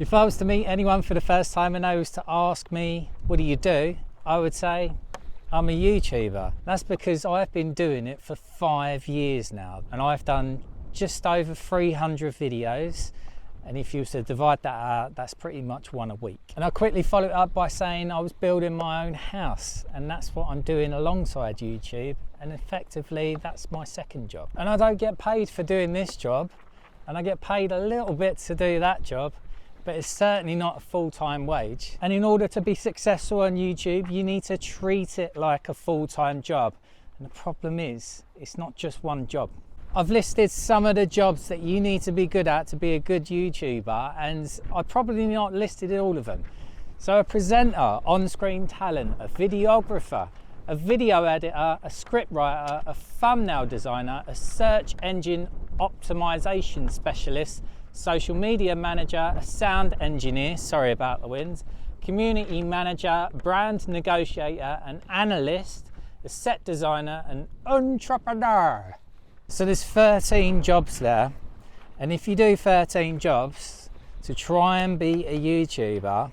If I was to meet anyone for the first time and they was to ask me, what do you do? I would say, I'm a YouTuber. That's because I've been doing it for 5 years now, and I've done just over 300 videos. And if you were to divide that out, that's pretty much one a week. And I quickly followed up by saying I was building my own house, and that's what I'm doing alongside YouTube. And effectively, that's my second job. And I don't get paid for doing this job, and I get paid a little bit to do that job, but it's certainly not a full-time wage. And in order to be successful on YouTube, you need to treat it like a full-time job. And the problem is, it's not just one job. I've listed some of the jobs that you need to be good at to be a good YouTuber, and I've probably not listed all of them. So a presenter, on-screen talent, a videographer, a video editor, a script writer, a thumbnail designer, a search engine optimization specialist, social media manager, a sound engineer, sorry about the wind, community manager, brand negotiator, an analyst, a set designer, an entrepreneur. So there's 13 jobs there, and if you do 13 jobs to try and be a YouTuber,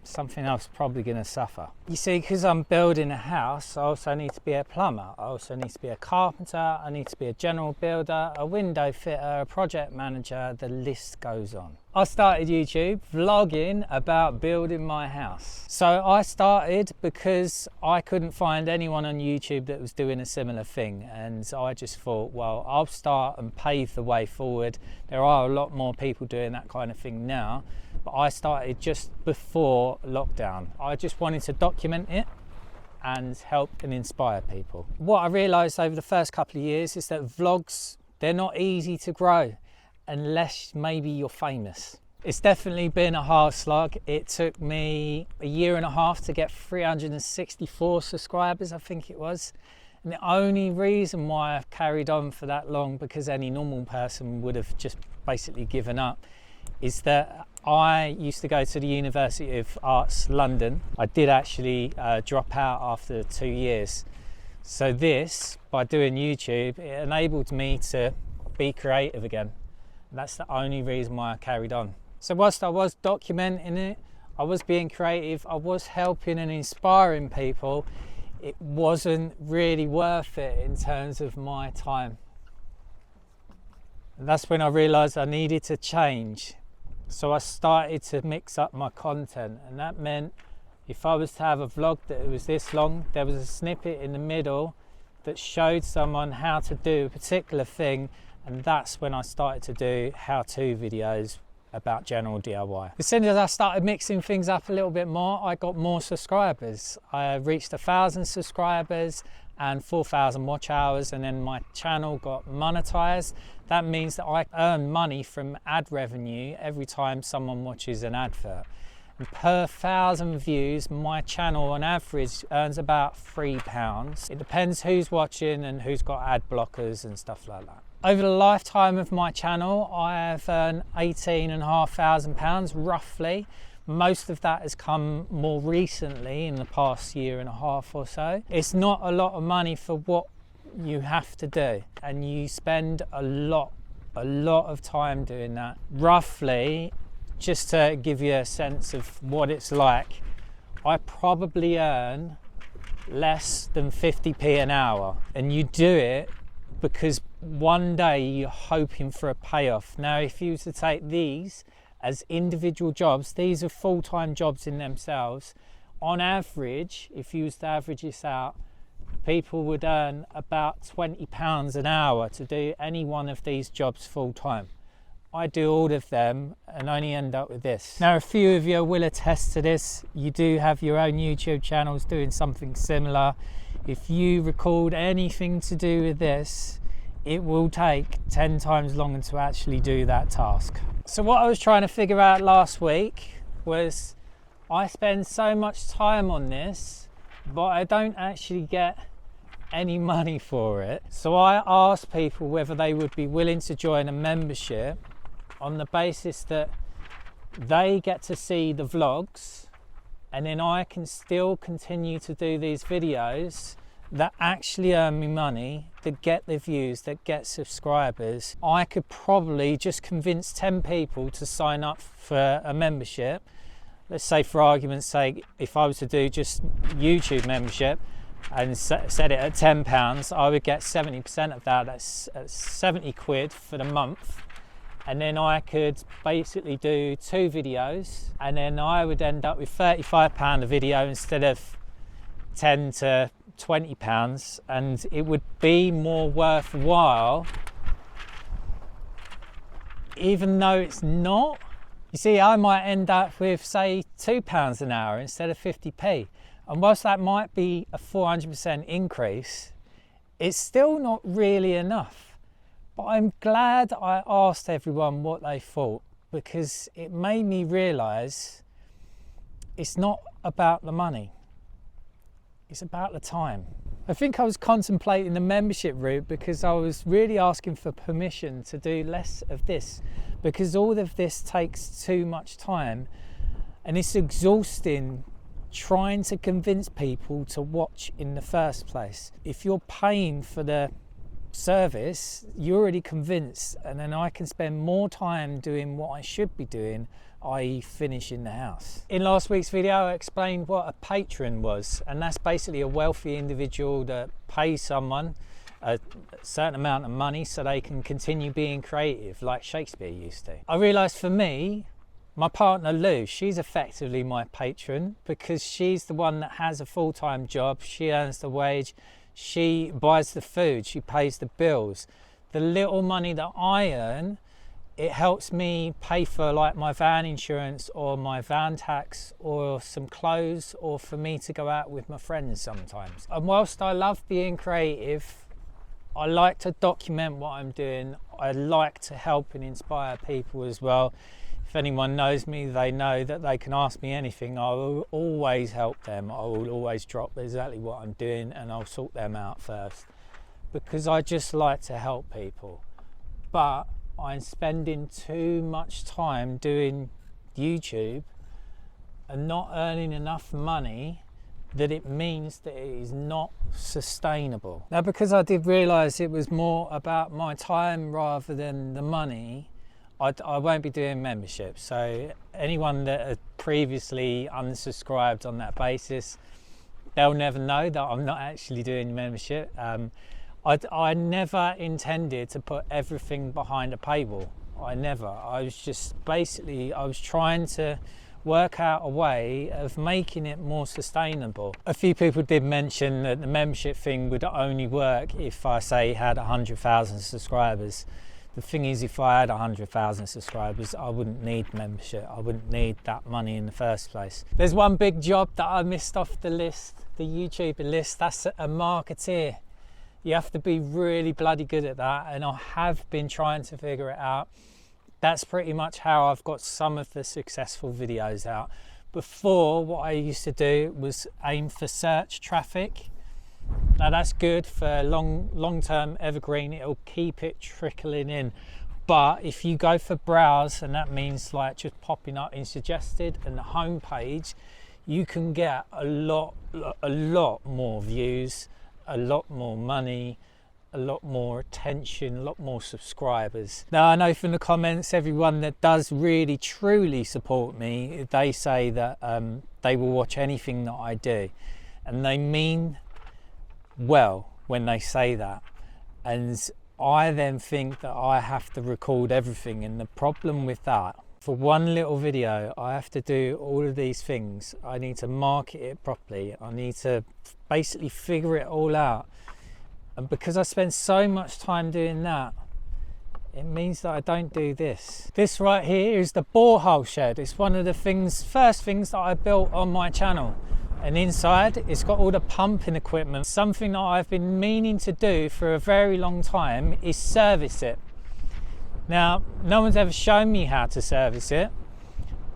something else is probably going to suffer. You see, because I'm building a house, I also need to be a plumber, I also need to be a carpenter, I need to be a general builder, a window fitter, a project manager, the list goes on. I started YouTube vlogging about building my house. So I started because I couldn't find anyone on YouTube that was doing a similar thing, and I just thought, well, I'll start and pave the way forward. There are a lot more people doing that kind of thing now, but I started just before lockdown. I just wanted to document it and help and inspire people. What I realized over the first couple of years is that vlogs, they're not easy to grow unless maybe you're famous. It's definitely been a hard slog. It took me a year and a half to get 364 subscribers, I think it was. And the only reason why I've carried on for that long, because any normal person would have just basically given up, is that I used to go to the University of Arts London. I did actually drop out after 2 years. So this, by doing YouTube, it enabled me to be creative again. And that's the only reason why I carried on. So whilst I was documenting it, I was being creative, I was helping and inspiring people, it wasn't really worth it in terms of my time. And that's when I realized I needed to change. So I started to mix up my content, and that meant if I was to have a vlog that was this long, there was a snippet in the middle that showed someone how to do a particular thing, and that's when I started to do how-to videos about general DIY. As soon as I started mixing things up a little bit more, I got more subscribers. I reached 1,000 subscribers and 4,000 watch hours, and then my channel got monetized. That means that I earn money from ad revenue every time someone watches an advert. And per 1,000 views, my channel on average earns about £3. It depends who's watching and who's got ad blockers and stuff like that. Over the lifetime of my channel, I have earned £18,500 roughly. Most of that has come more recently in the past year and a half or so. It's not a lot of money for what you have to do, and you spend a lot of time doing that. Roughly, just to give you a sense of what it's like, I probably earn less than 50p an hour, and you do it because one day you're hoping for a payoff. Now, if you were to take these as individual jobs, these are full-time jobs in themselves. On average, if you was to average this out, people would earn about £20 an hour to do any one of these jobs full-time. I do all of them and only end up with this. Now, a few of you will attest to this. You do have your own YouTube channels doing something similar. If you record anything to do with this, it will take 10 times longer to actually do that task. So what I was trying to figure out last week was, I spend so much time on this, but I don't actually get any money for it. So I asked people whether they would be willing to join a membership on the basis that they get to see the vlogs, and then I can still continue to do these videos that actually earn me money, that get the views, that get subscribers, I could probably just convince 10 people to sign up for a membership. Let's say, for argument's sake, if I was to do just YouTube membership and set it at £10, I would get 70% of that. That's 70 quid for the month. And then I could basically do 2 videos, and then I would end up with £35 a video instead of £10 to £20, and it would be more worthwhile, even though it's not. You see, I might end up with, say, £2 an hour instead of 50p, and whilst that might be a 400% increase, it's still not really enough. But I'm glad I asked everyone what they thought, because it made me realise it's not about the money, it's about the time. I think I was contemplating the membership route because I was really asking for permission to do less of this, because all of this takes too much time and it's exhausting trying to convince people to watch in the first place. If you're paying for the service, you're already convinced, and then I can spend more time doing what I should be doing, i.e. finishing the house. In last week's video I explained what a patron was, and that's basically a wealthy individual that pays someone a certain amount of money so they can continue being creative like Shakespeare used to. I realised for me, my partner Lou, she's effectively my patron, because she's the one that has a full-time job, she earns the wage, she buys the food, she pays the bills. The little money that I earn, it helps me pay for like my van insurance or my van tax or some clothes, or for me to go out with my friends sometimes. And whilst I love being creative, I like to document what I'm doing. I like to help and inspire people as well. If anyone knows me, they know that they can ask me anything. I will always help them. I will always drop exactly what I'm doing and I'll sort them out first, because I just like to help people. But I'm spending too much time doing YouTube and not earning enough money that it means that it is not sustainable. Now, because I did realise it was more about my time rather than the money, I won't be doing memberships. So anyone that had previously unsubscribed on that basis, they'll never know that I'm not actually doing membership. I never intended to put everything behind a paywall. I was just basically, I was trying to work out a way of making it more sustainable. A few people did mention that the membership thing would only work if I, say, had 100,000 subscribers. The thing is, if I had 100,000 subscribers, I wouldn't need membership. I wouldn't need that money in the first place. There's one big job that I missed off the list, the YouTuber list. That's a marketeer. You have to be really bloody good at that, and I have been trying to figure it out. That's pretty much how I've got some of the successful videos out. Before, what I used to do was aim for search traffic. Now that's good for long-term evergreen, it'll keep it trickling in. But if you go for browse, and that means like just popping up in suggested and the home page, you can get a lot more views, a lot more money, a lot more attention, a lot more subscribers. Now I know from the comments, everyone that does really truly support me, they say that they will watch anything that I do, and they mean well when they say that. And I then think that I have to record everything, and the problem with that, for one little video I have to do all of these things. I need to market it properly, I need to basically figure it all out, and because I spend so much time doing that, it means that I don't do this. This right here is the borehole shed. It's one of the first things that I built on my channel. And inside, it's got all the pumping equipment. Something that I've been meaning to do for a very long time is service it. Now, no one's ever shown me how to service it.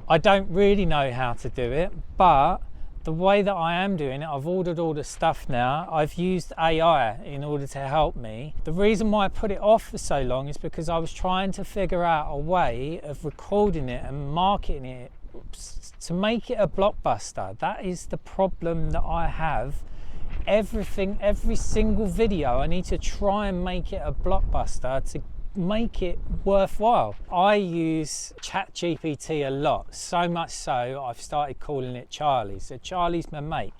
I don't really know how to do it, but the way that I am doing it, I've ordered all the stuff now. I've used AI in order to help me. The reason why I put it off for so long is because I was trying to figure out a way of recording it and marketing it to make it a blockbuster. That is the problem that I have everything, every single video, I need to try and make it a blockbuster to make it worthwhile. I use ChatGPT a lot, so much so I've started calling it Charlie. So Charlie's my mate.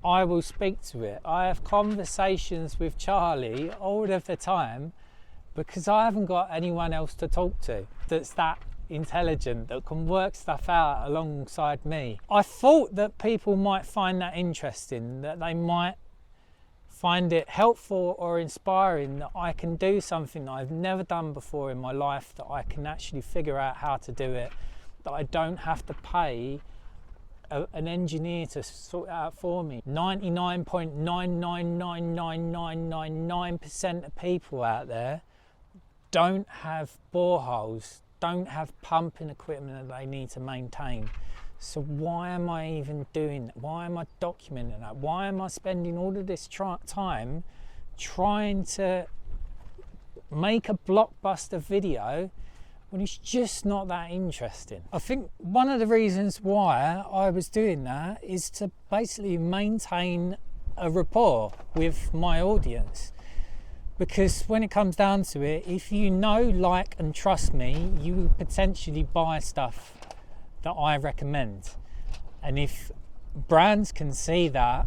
I will speak to it. I have conversations with Charlie all of the time because I haven't got anyone else to talk to that's that intelligent, that can work stuff out alongside me. I thought that people might find that interesting, that they might find it helpful or inspiring, that I can do something that I've never done before in my life, that I can actually figure out how to do it, that I don't have to pay an engineer to sort it out for me. 99.9999999% of people out there don't have boreholes, don't have pumping equipment that they need to maintain. So why am I even doing that? Why am I documenting that? Why am I spending all of this time trying to make a blockbuster video when it's just not that interesting? I think one of the reasons why I was doing that is to basically maintain a rapport with my audience. Because when it comes down to it, if you know, like and trust me, you will potentially buy stuff that I recommend. And if brands can see that,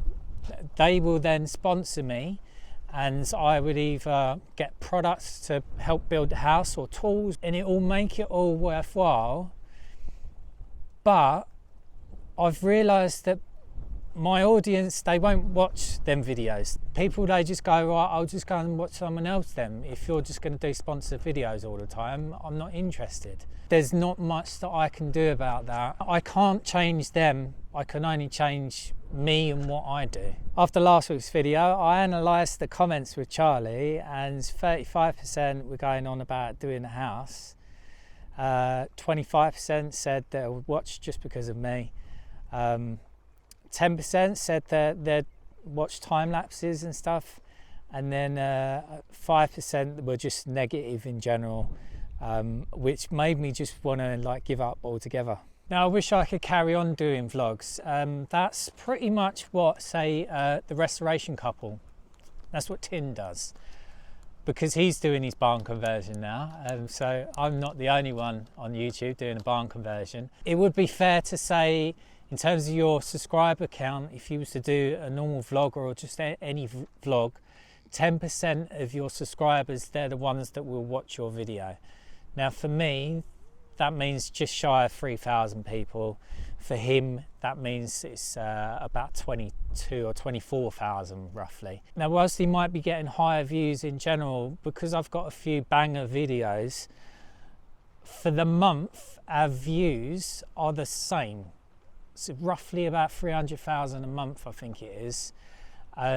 they will then sponsor me, and I would either get products to help build the house or tools, and it will make it all worthwhile. But I've realised that my audience, they won't watch them videos. People, they just go, right, I'll just go and watch someone else then. If you're just going to do sponsored videos all the time, I'm not interested. There's not much that I can do about that. I can't change them. I can only change me and what I do. After last week's video, I analysed the comments with Charlie, and 35% were going on about doing the house. 25% said they would watch just because of me. 10% said that they'd watch time lapses and stuff, and then 5% were just negative in general, which made me just want to like give up altogether. Now I wish I could carry on doing vlogs. That's pretty much what, say, the restoration couple, that's what Tim does, because he's doing his barn conversion now. So I'm not the only one on YouTube doing a barn conversion. It would be fair to say, in terms of your subscriber count, if you was to do a normal vlog or just any vlog, 10% of your subscribers, they're the ones that will watch your video. Now for me, that means just shy of 3,000 people. For him, that means it's about 22 or 24,000 roughly. Now whilst he might be getting higher views in general, because I've got a few banger videos, for the month our views are the same. So roughly about 300,000 a month, I think it is.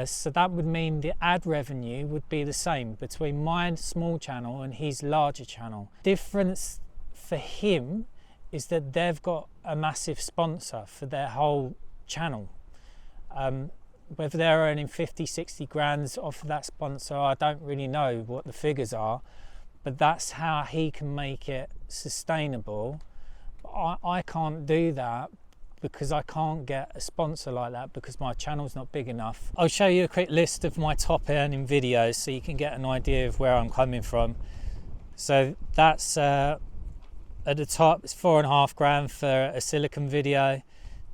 So that would mean the ad revenue would be the same between my small channel and his larger channel. Difference for him is that they've got a massive sponsor for their whole channel. Whether they're earning 50, 60 grand off of that sponsor, I don't really know what the figures are, but that's how he can make it sustainable. I can't do that, because I can't get a sponsor like that because my channel's not big enough. I'll show you a quick list of my top earning videos so you can get an idea of where I'm coming from. So that's at the top, it's 4.5 grand for a silicone video.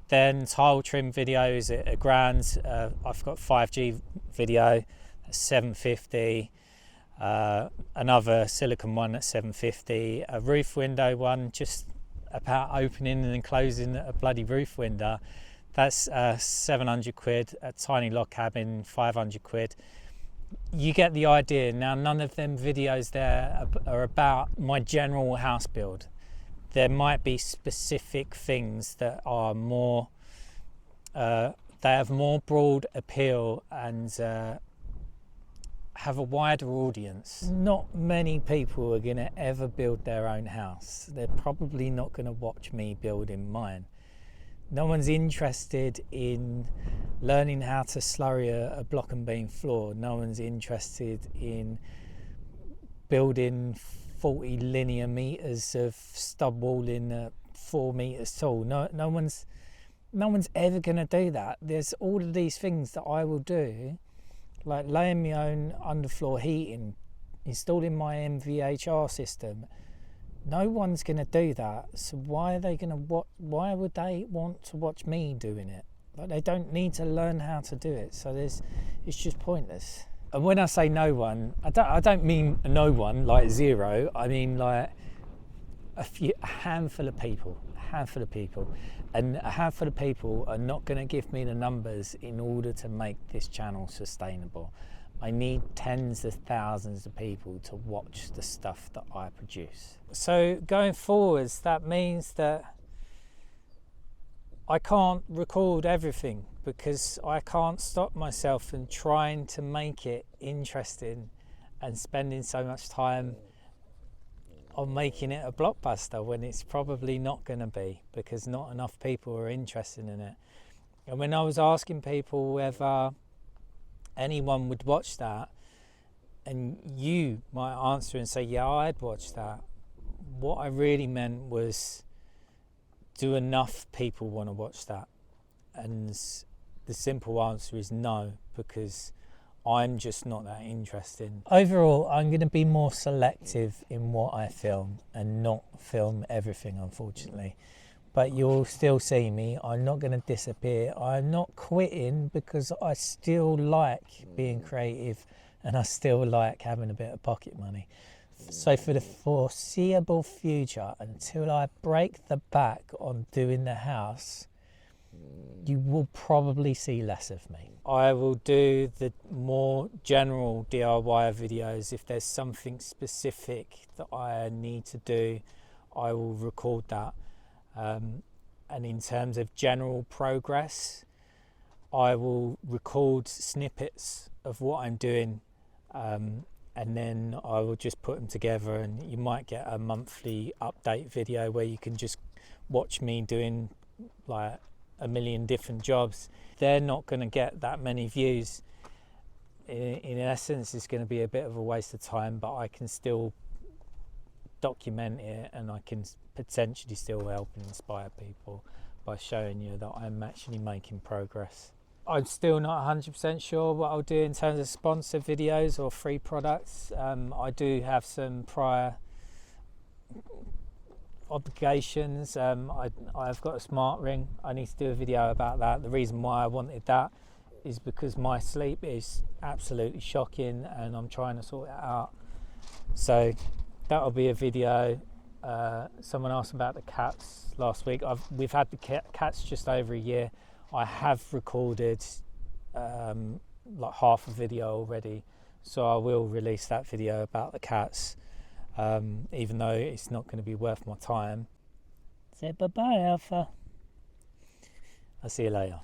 Then tile trim video is at £1,000. I've got 5G video at 750. Another silicone one at 750. A roof window one, just about opening and closing a bloody roof window, that's 700 quid. A tiny log cabin, 500 quid. You get the idea. Now none of them videos there are about my general house build. There might be specific things that are more they have more broad appeal and have a wider audience. Not many people are going to ever build their own house. They're probably not going to watch me building mine. No one's interested in learning how to slurry a block and beam floor. No one's interested in building 40 linear meters of stud walling 4 meters tall. No one's No one's ever going to do that. There's all of these things that I will do, like laying my own underfloor heating, installing my MVHR system. No one's going to do that. So why are they going to why would they want to watch me doing it? Like, they don't need to learn how to do it. So it's just pointless. And when I say no one, I don't mean no one, like zero. I mean like a handful of people. And a handful of people are not going to give me the numbers in order to make this channel sustainable. I need tens of thousands of people to watch the stuff that I produce. So going forwards, that means that I can't record everything, because I can't stop myself from trying to make it interesting and spending so much time on making it a blockbuster when it's probably not going to be, because not enough people are interested in it. And when I was asking people whether anyone would watch that, and you might answer and say, yeah, I'd watch that, what I really meant was, do enough people want to watch that? And the simple answer is no, because I'm just not that interesting. Overall, I'm going to be more selective in what I film and not film everything, unfortunately. But you'll still see me. I'm not going to disappear. I'm not quitting, because I still like being creative and I still like having a bit of pocket money. So for the foreseeable future, until I break the back on doing the house, you will probably see less of me. I will do the more general DIY videos. If there's something specific that I need to do, I will record that. And in terms of general progress, I will record snippets of what I'm doing, and then I will just put them together, and you might get a monthly update video where you can just watch me doing like a million different jobs. They're not going to get that many views. In essence, it's going to be a bit of a waste of time, but I can still document it, and I can potentially still help and inspire people by showing you that I'm actually making progress. I'm still not 100% sure what I'll do in terms of sponsored videos or free products. I do have some prior obligations. I've got a smart ring. I need to do a video about that. The reason why I wanted that is because my sleep is absolutely shocking and I'm trying to sort it out. So that'll be a video. Someone asked about the cats last week. We've had the cats just over a year. I have recorded like half a video already, so I will release that video about the cats, even though it's not going to be worth my time. Say bye-bye, Alpha. I'll see you later.